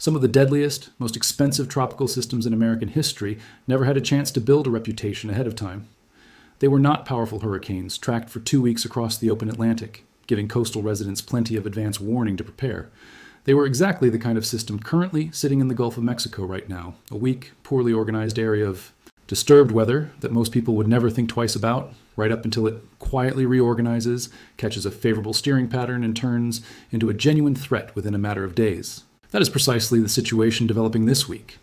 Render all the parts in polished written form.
Some of the deadliest, most expensive tropical systems in American history never had a chance to build a reputation ahead of time. They were not powerful hurricanes tracked for 2 weeks across the open Atlantic, giving coastal residents plenty of advance warning to prepare. They were exactly the kind of system currently sitting in the Gulf of Mexico right now, a weak, poorly organized area of disturbed weather that most people would never think twice about, right up until it quietly reorganizes, catches a favorable steering pattern, and turns into a genuine threat within a matter of days. That is precisely the situation developing this week.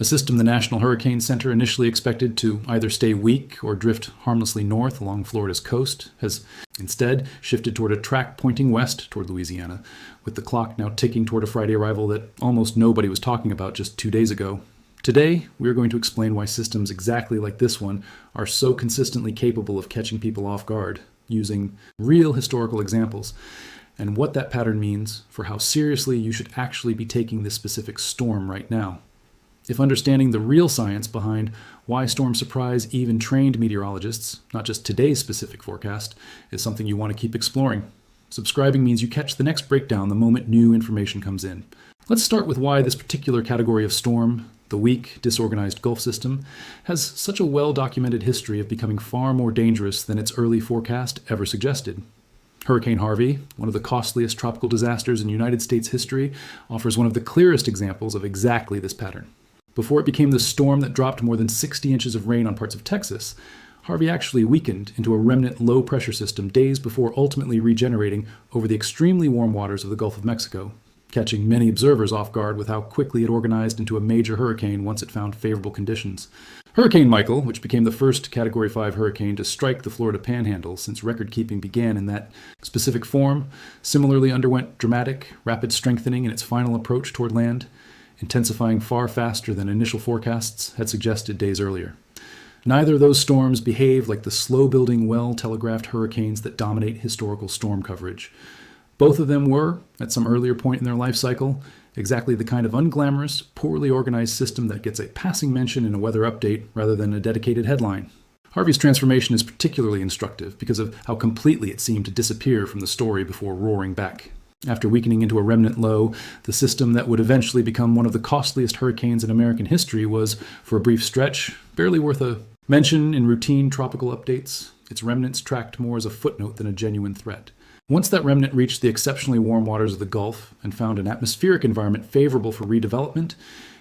A system the National Hurricane Center initially expected to either stay weak or drift harmlessly north along Florida's coast has instead shifted toward a track pointing west toward Louisiana, with the clock now ticking toward a Friday arrival that almost nobody was talking about just 2 days ago. Today, we are going to explain why systems exactly like this one are so consistently capable of catching people off guard, using real historical examples, and what that pattern means for how seriously you should actually be taking this specific storm right now. If understanding the real science behind why storms surprise even trained meteorologists, not just today's specific forecast, is something you want to keep exploring, subscribing means you catch the next breakdown the moment new information comes in. Let's start with why this particular category of storm, the weak, disorganized Gulf system, has such a well-documented history of becoming far more dangerous than its early forecast ever suggested. Hurricane Harvey, one of the costliest tropical disasters in United States history, offers one of the clearest examples of exactly this pattern. Before it became the storm that dropped more than 60 inches of rain on parts of Texas, Harvey actually weakened into a remnant low-pressure system days before ultimately regenerating over the extremely warm waters of the Gulf of Mexico, catching many observers off guard with how quickly it organized into a major hurricane once it found favorable conditions. Hurricane Michael, which became the first Category 5 hurricane to strike the Florida Panhandle since record-keeping began in that specific form, similarly underwent dramatic, rapid strengthening in its final approach toward land, intensifying far faster than initial forecasts had suggested days earlier. Neither of those storms behave like the slow-building, well-telegraphed hurricanes that dominate historical storm coverage. Both of them were, at some earlier point in their life cycle, exactly the kind of unglamorous, poorly organized system that gets a passing mention in a weather update rather than a dedicated headline. Harvey's transformation is particularly instructive because of how completely it seemed to disappear from the story before roaring back. After weakening into a remnant low, the system that would eventually become one of the costliest hurricanes in American history was, for a brief stretch, barely worth a mention in routine tropical updates, its remnants tracked more as a footnote than a genuine threat. Once that remnant reached the exceptionally warm waters of the Gulf and found an atmospheric environment favorable for redevelopment,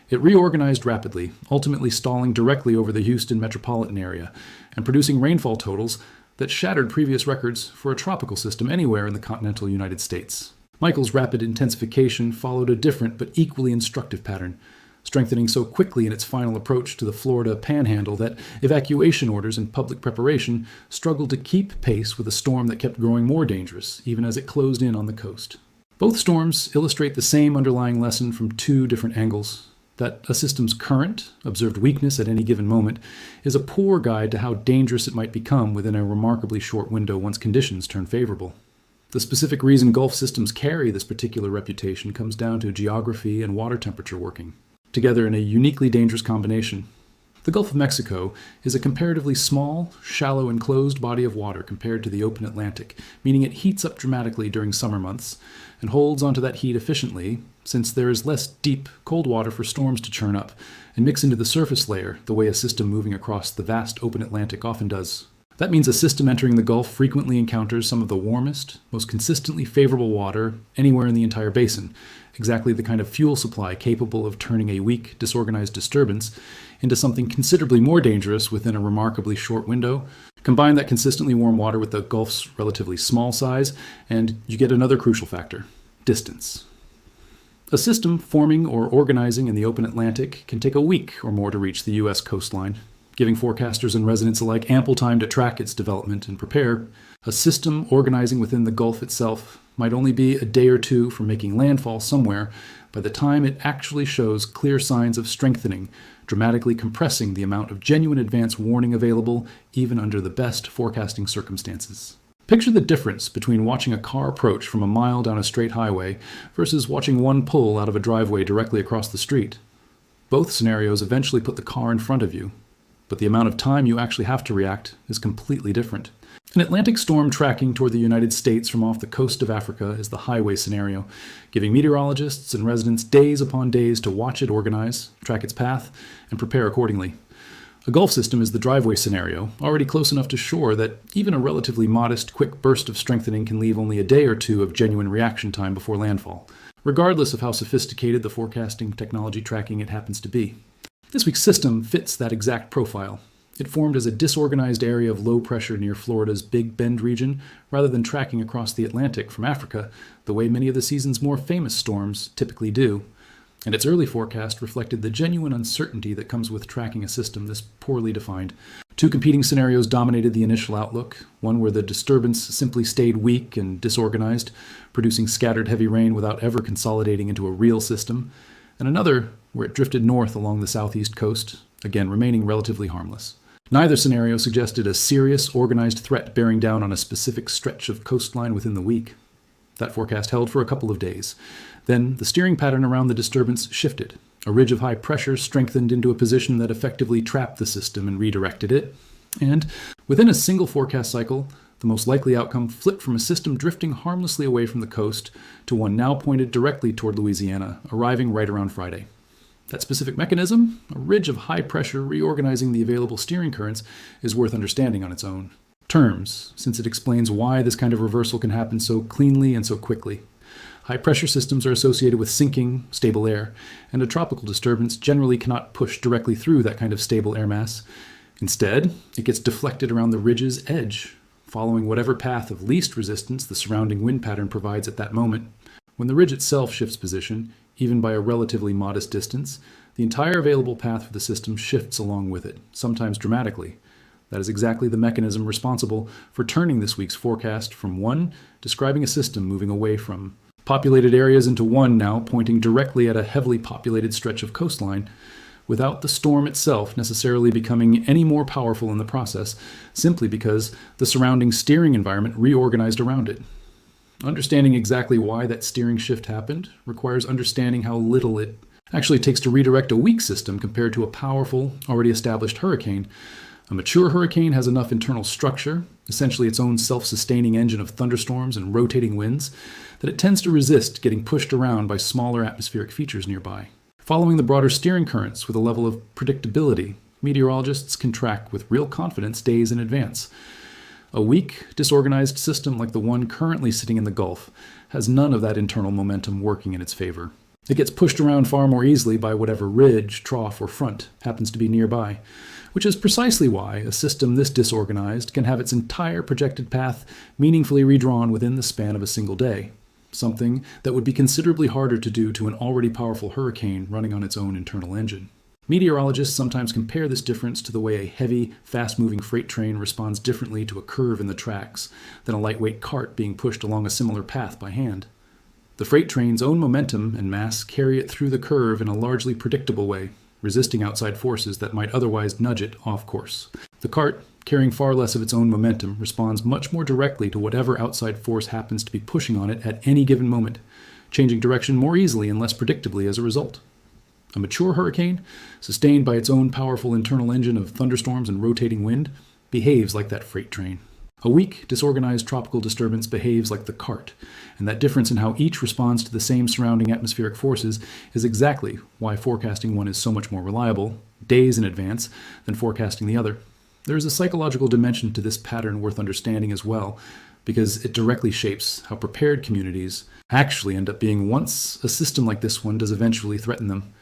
it reorganized rapidly, ultimately stalling directly over the Houston metropolitan area and producing rainfall totals that shattered previous records for a tropical system anywhere in the continental United States. Michael's rapid intensification followed a different but equally instructive pattern, strengthening so quickly in its final approach to the Florida Panhandle that evacuation orders and public preparation struggled to keep pace with a storm that kept growing more dangerous, even as it closed in on the coast. Both storms illustrate the same underlying lesson from two different angles: that a system's current, observed weakness at any given moment, is a poor guide to how dangerous it might become within a remarkably short window once conditions turn favorable. The specific reason Gulf systems carry this particular reputation comes down to geography and water temperature working together in a uniquely dangerous combination. The Gulf of Mexico is a comparatively small, shallow, enclosed body of water compared to the open Atlantic, meaning it heats up dramatically during summer months and holds onto that heat efficiently, since there is less deep, cold water for storms to churn up and mix into the surface layer the way a system moving across the vast open Atlantic often does. That means a system entering the Gulf frequently encounters some of the warmest, most consistently favorable water anywhere in the entire basin, exactly the kind of fuel supply capable of turning a weak, disorganized disturbance into something considerably more dangerous within a remarkably short window. Combine that consistently warm water with the Gulf's relatively small size, and you get another crucial factor: distance. A system forming or organizing in the open Atlantic can take a week or more to reach the U.S. coastline, giving forecasters and residents alike ample time to track its development and prepare. A system organizing within the Gulf itself might only be a day or two from making landfall somewhere by the time it actually shows clear signs of strengthening, dramatically compressing the amount of genuine advance warning available even under the best forecasting circumstances. Picture the difference between watching a car approach from a mile down a straight highway versus watching one pull out of a driveway directly across the street. Both scenarios eventually put the car in front of you. but the amount of time you actually have to react is completely different. An Atlantic storm tracking toward the United States from off the coast of Africa is the highway scenario, giving meteorologists and residents days upon days to watch it organize, track its path, and prepare accordingly. A Gulf system is the driveway scenario, already close enough to shore that even a relatively modest, quick burst of strengthening can leave only a day or two of genuine reaction time before landfall, regardless of how sophisticated the forecasting technology tracking it happens to be. This week's system fits that exact profile. It formed as a disorganized area of low pressure near Florida's Big Bend region, rather than tracking across the Atlantic from Africa, the way many of the season's more famous storms typically do. And its early forecast reflected the genuine uncertainty that comes with tracking a system this poorly defined. Two competing scenarios dominated the initial outlook, one where the disturbance simply stayed weak and disorganized, producing scattered heavy rain without ever consolidating into a real system, and another where it drifted north along the southeast coast, again remaining relatively harmless. Neither scenario suggested a serious, organized threat bearing down on a specific stretch of coastline within the week. That forecast held for a couple of days. Then the steering pattern around the disturbance shifted. A ridge of high pressure strengthened into a position that effectively trapped the system and redirected it. And within a single forecast cycle, the most likely outcome flipped from a system drifting harmlessly away from the coast to one now pointed directly toward Louisiana, arriving right around Friday. That specific mechanism, a ridge of high pressure reorganizing the available steering currents, is worth understanding on its own terms, since it explains why this kind of reversal can happen so cleanly and so quickly. High pressure systems are associated with sinking, stable air, and a tropical disturbance generally cannot push directly through that kind of stable air mass. Instead, it gets deflected around the ridge's edge, following whatever path of least resistance the surrounding wind pattern provides at that moment. When the ridge itself shifts position, even by a relatively modest distance, the entire available path for the system shifts along with it, sometimes dramatically. That is exactly the mechanism responsible for turning this week's forecast from one describing a system moving away from populated areas into one now pointing directly at a heavily populated stretch of coastline, without the storm itself necessarily becoming any more powerful in the process, simply because the surrounding steering environment reorganized around it. Understanding exactly why that steering shift happened requires understanding how little it actually takes to redirect a weak system compared to a powerful, already established hurricane. A mature hurricane has enough internal structure, essentially its own self-sustaining engine of thunderstorms and rotating winds, that it tends to resist getting pushed around by smaller atmospheric features nearby. Following the broader steering currents with a level of predictability, meteorologists can track with real confidence days in advance. A weak, disorganized system like the one currently sitting in the Gulf has none of that internal momentum working in its favor. It gets pushed around far more easily by whatever ridge, trough, or front happens to be nearby, which is precisely why a system this disorganized can have its entire projected path meaningfully redrawn within the span of a single day, something that would be considerably harder to do to an already powerful hurricane running on its own internal engine. Meteorologists sometimes compare this difference to the way a heavy, fast-moving freight train responds differently to a curve in the tracks than a lightweight cart being pushed along a similar path by hand. The freight train's own momentum and mass carry it through the curve in a largely predictable way, resisting outside forces that might otherwise nudge it off course. The cart, carrying far less of its own momentum, responds much more directly to whatever outside force happens to be pushing on it at any given moment, changing direction more easily and less predictably as a result. A mature hurricane, sustained by its own powerful internal engine of thunderstorms and rotating wind, behaves like that freight train. A weak, disorganized tropical disturbance behaves like the cart, and that difference in how each responds to the same surrounding atmospheric forces is exactly why forecasting one is so much more reliable, days in advance, than forecasting the other. There is a psychological dimension to this pattern worth understanding as well, because it directly shapes how prepared communities actually end up being once a system like this one does eventually threaten them.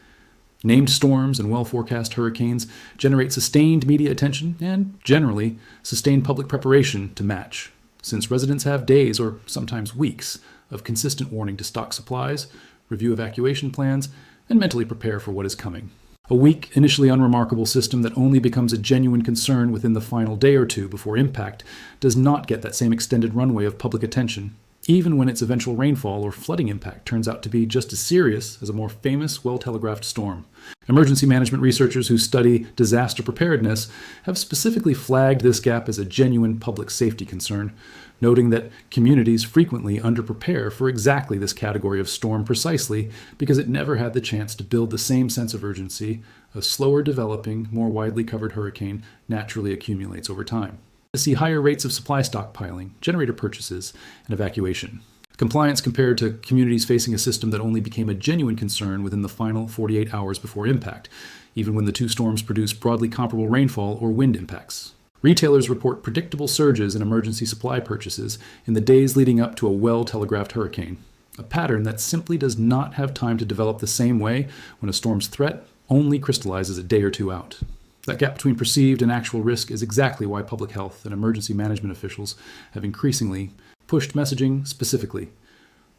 Named storms and well-forecast hurricanes generate sustained media attention and, generally, sustained public preparation to match, since residents have days or sometimes weeks of consistent warning to stock supplies, review evacuation plans, and mentally prepare for what is coming. A weak, initially unremarkable system that only becomes a genuine concern within the final day or two before impact does not get that same extended runway of public attention, even when its eventual rainfall or flooding impact turns out to be just as serious as a more famous, well-telegraphed storm. Emergency management researchers who study disaster preparedness have specifically flagged this gap as a genuine public safety concern, noting that communities frequently underprepare for exactly this category of storm precisely because it never had the chance to build the same sense of urgency a slower developing, more widely covered hurricane naturally accumulates over time. To see higher rates of supply stockpiling, generator purchases, and evacuation. Compliance compared to communities facing a system that only became a genuine concern within the final 48 hours before impact, even when the two storms produced broadly comparable rainfall or wind impacts. Retailers report predictable surges in emergency supply purchases in the days leading up to a well-telegraphed hurricane, a pattern that simply does not have time to develop the same way when a storm's threat only crystallizes a day or two out. That gap between perceived and actual risk is exactly why public health and emergency management officials have increasingly pushed messaging specifically,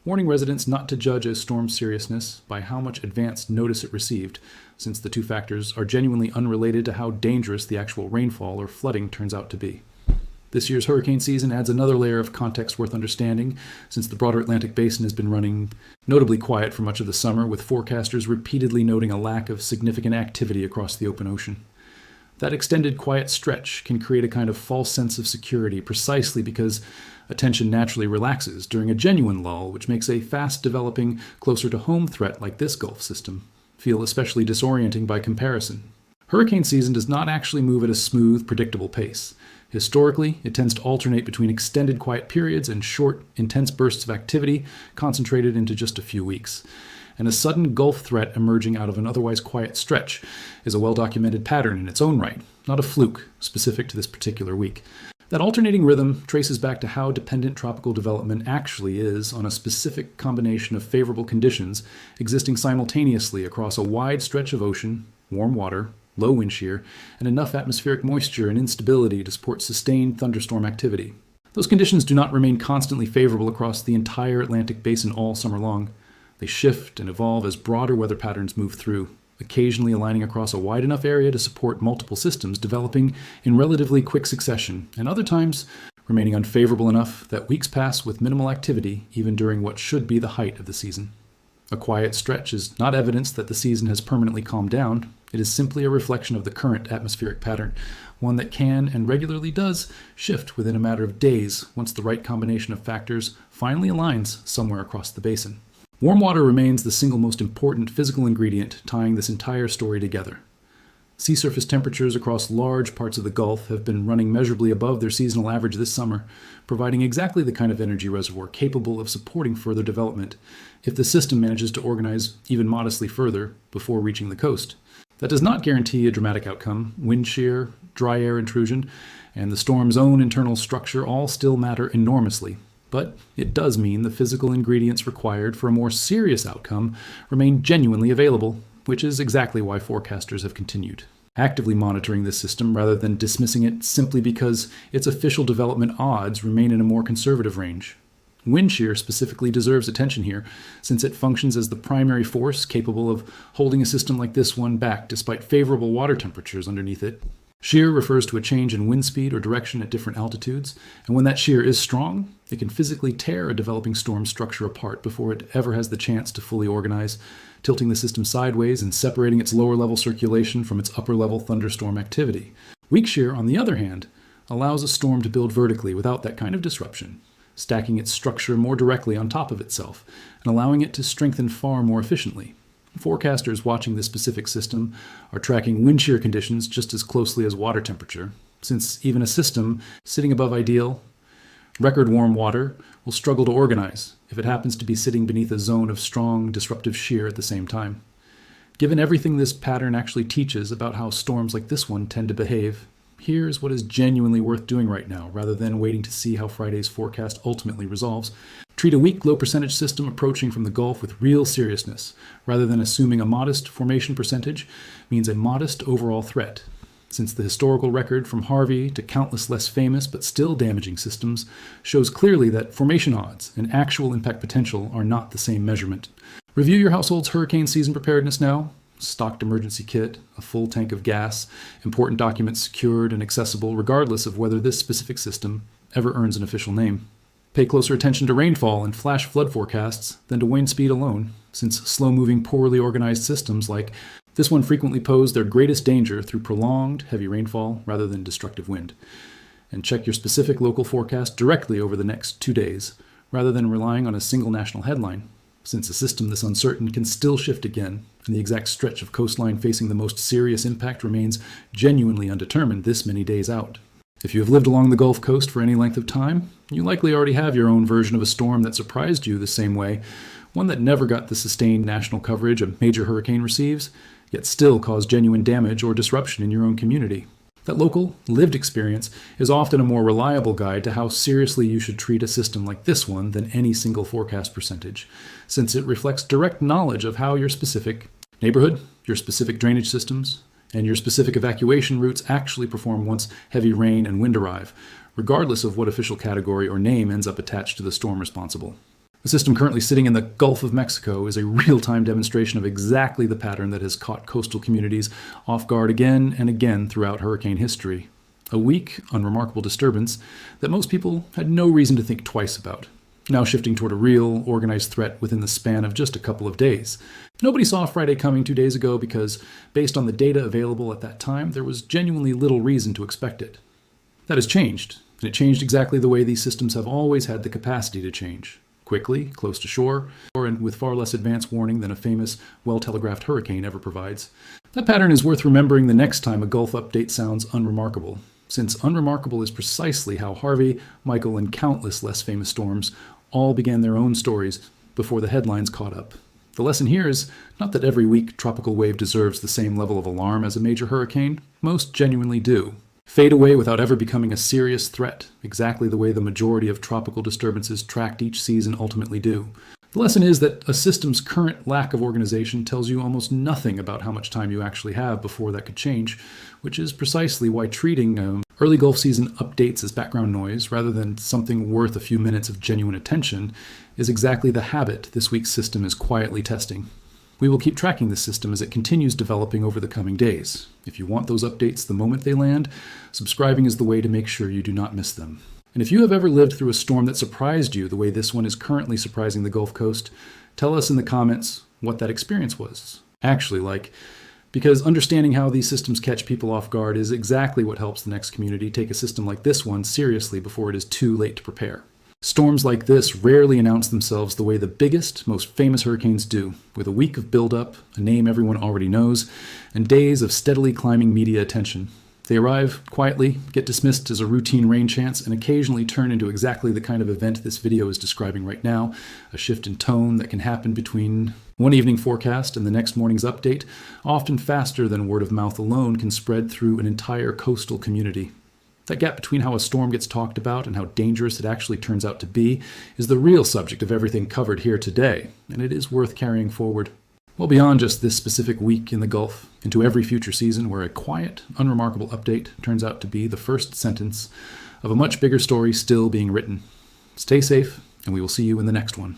warning residents not to judge a storm's seriousness by how much advance notice it received, since the two factors are genuinely unrelated to how dangerous the actual rainfall or flooding turns out to be. This year's hurricane season adds another layer of context worth understanding, since the broader Atlantic basin has been running notably quiet for much of the summer, with forecasters repeatedly noting a lack of significant activity across the open ocean. That extended quiet stretch can create a kind of false sense of security precisely because attention naturally relaxes during a genuine lull, which makes a fast-developing, closer-to-home threat like this Gulf system feel especially disorienting by comparison. Hurricane season does not actually move at a smooth, predictable pace. Historically, it tends to alternate between extended quiet periods and short, intense bursts of activity concentrated into just a few weeks. And a sudden Gulf threat emerging out of an otherwise quiet stretch is a well-documented pattern in its own right, not a fluke specific to this particular week. That alternating rhythm traces back to how dependent tropical development actually is on a specific combination of favorable conditions existing simultaneously across a wide stretch of ocean, warm water, low wind shear, and enough atmospheric moisture and instability to support sustained thunderstorm activity. Those conditions do not remain constantly favorable across the entire Atlantic basin all summer long. They shift and evolve as broader weather patterns move through, occasionally aligning across a wide enough area to support multiple systems developing in relatively quick succession, and other times remaining unfavorable enough that weeks pass with minimal activity even during what should be the height of the season. A quiet stretch is not evidence that the season has permanently calmed down. It is simply a reflection of the current atmospheric pattern, one that can and regularly does shift within a matter of days once the right combination of factors finally aligns somewhere across the basin. Warm water remains the single most important physical ingredient tying this entire story together. Sea surface temperatures across large parts of the Gulf have been running measurably above their seasonal average this summer, providing exactly the kind of energy reservoir capable of supporting further development if the system manages to organize even modestly further before reaching the coast. That does not guarantee a dramatic outcome. Wind shear, dry air intrusion, and the storm's own internal structure all still matter enormously. But it does mean the physical ingredients required for a more serious outcome remain genuinely available, which is exactly why forecasters have continued actively monitoring this system rather than dismissing it simply because its official development odds remain in a more conservative range. Wind shear specifically deserves attention here, since it functions as the primary force capable of holding a system like this one back despite favorable water temperatures underneath it. Shear refers to a change in wind speed or direction at different altitudes, and when that shear is strong, it can physically tear a developing storm structure apart before it ever has the chance to fully organize, tilting the system sideways and separating its lower-level circulation from its upper-level thunderstorm activity. Weak shear, on the other hand, allows a storm to build vertically without that kind of disruption, stacking its structure more directly on top of itself and allowing it to strengthen far more efficiently. Forecasters watching this specific system are tracking wind shear conditions just as closely as water temperature, since even a system sitting above ideal, record warm water will struggle to organize if it happens to be sitting beneath a zone of strong, disruptive shear at the same time. Given everything this pattern actually teaches about how storms like this one tend to behave, here's what is genuinely worth doing right now, rather than waiting to see how Friday's forecast ultimately resolves. Treat a weak, low-percentage system approaching from the Gulf with real seriousness, rather than assuming a modest formation percentage means a modest overall threat, since the historical record from Harvey to countless less famous but still damaging systems shows clearly that formation odds and actual impact potential are not the same measurement. Review your household's hurricane season preparedness now. Stocked emergency kit, a full tank of gas, important documents secured and accessible regardless of whether this specific system ever earns an official name. Pay closer attention to rainfall and flash flood forecasts than to wind speed alone, since slow-moving, poorly organized systems like this one frequently pose their greatest danger through prolonged, heavy rainfall rather than destructive wind. And check your specific local forecast directly over the next 2 days, rather than relying on a single national headline, since a system this uncertain can still shift again, and the exact stretch of coastline facing the most serious impact remains genuinely undetermined this many days out. If you have lived along the Gulf Coast for any length of time, you likely already have your own version of a storm that surprised you the same way, one that never got the sustained national coverage a major hurricane receives, yet still caused genuine damage or disruption in your own community. That local, lived experience is often a more reliable guide to how seriously you should treat a system like this one than any single forecast percentage, since it reflects direct knowledge of how your specific neighborhood, your specific drainage systems, and your specific evacuation routes actually perform once heavy rain and wind arrive, regardless of what official category or name ends up attached to the storm responsible. The system currently sitting in the Gulf of Mexico is a real-time demonstration of exactly the pattern that has caught coastal communities off guard again and again throughout hurricane history. A weak, unremarkable disturbance that most people had no reason to think twice about, now shifting toward a real, organized threat within the span of just a couple of days. Nobody saw Friday coming 2 days ago because, based on the data available at that time, there was genuinely little reason to expect it. That has changed, and it changed exactly the way these systems have always had the capacity to change. Quickly, close to shore, and with far less advance warning than a famous, well-telegraphed hurricane ever provides. That pattern is worth remembering the next time a Gulf update sounds unremarkable, since unremarkable is precisely how Harvey, Michael, and countless less famous storms all began their own stories before the headlines caught up. The lesson here is not that every weak tropical wave deserves the same level of alarm as a major hurricane. Most genuinely do. Fade away without ever becoming a serious threat, exactly the way the majority of tropical disturbances tracked each season ultimately do. The lesson is that a system's current lack of organization tells you almost nothing about how much time you actually have before that could change, which is precisely why treating early Gulf season updates as background noise rather than something worth a few minutes of genuine attention is exactly the habit this week's system is quietly testing. We will keep tracking this system as it continues developing over the coming days. If you want those updates the moment they land, subscribing is the way to make sure you do not miss them. And if you have ever lived through a storm that surprised you the way this one is currently surprising the Gulf Coast, tell us in the comments what that experience was actually like, because understanding how these systems catch people off guard is exactly what helps the next community take a system like this one seriously before it is too late to prepare. Storms like this rarely announce themselves the way the biggest, most famous hurricanes do, with a week of buildup, a name everyone already knows, and days of steadily climbing media attention. They arrive quietly, get dismissed as a routine rain chance, and occasionally turn into exactly the kind of event this video is describing right now, a shift in tone that can happen between one evening forecast and the next morning's update, often faster than word of mouth alone can spread through an entire coastal community. That gap between how a storm gets talked about and how dangerous it actually turns out to be is the real subject of everything covered here today, and it is worth carrying forward. Well beyond just this specific week in the Gulf, into every future season where a quiet, unremarkable update turns out to be the first sentence of a much bigger story still being written. Stay safe, and we will see you in the next one.